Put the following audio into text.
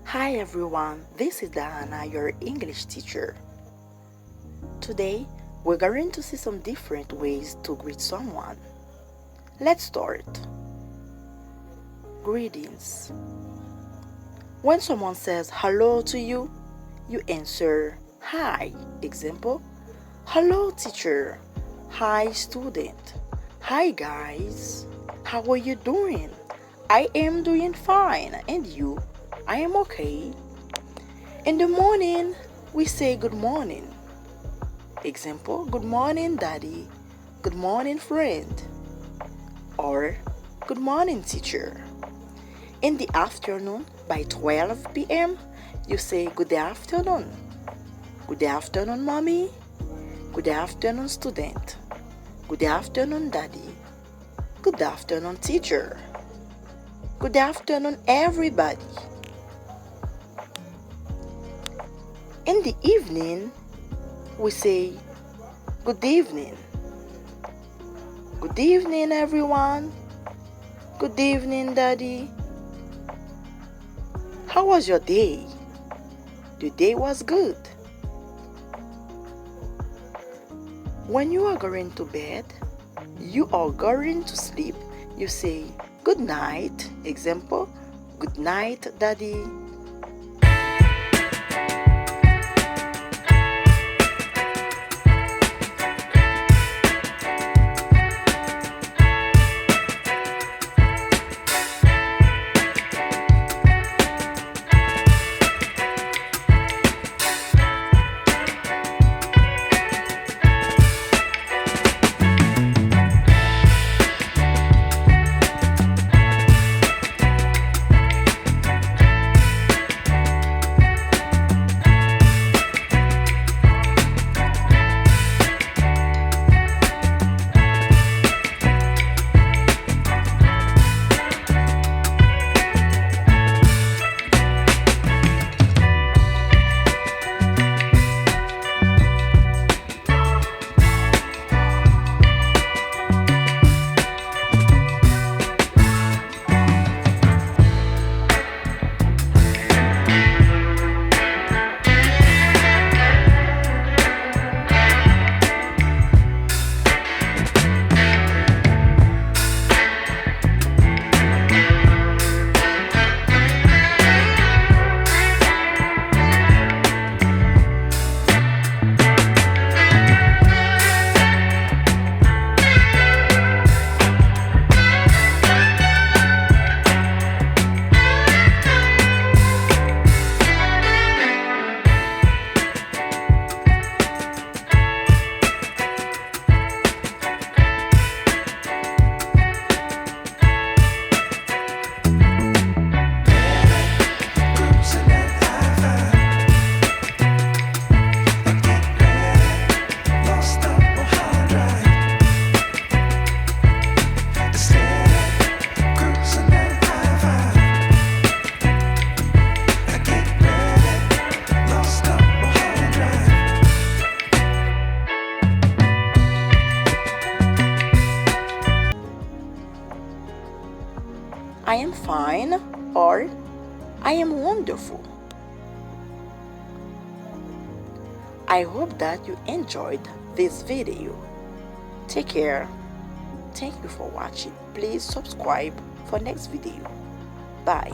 Hi everyone, this is Diana, your English teacher. Today, we're going to see some different ways to greet someone. Let's start. Greetings. When someone says hello to you, you answer hi. Example, hello teacher. Hi student. Hi guys. How are you doing? I am doing fine. And you? I am okay. In the morning, we say good morning. Example, good morning daddy. Good morning friend. Or good morning teacher. In the afternoon, by 12 p.m., you say good afternoon. Good afternoon mommy. Good afternoon student. Good afternoon daddy. Good afternoon teacher. Good afternoon everybody. In the evening, we say good evening. Good evening everyone. Good evening daddy. How was your day? The day was good. When you are going to bed, you are going to sleep, you say good night. Example, good night daddy. I am fine or I am wonderful. I hope that you enjoyed this video. Take care. Thank you for watching. Please subscribe for next video. Bye.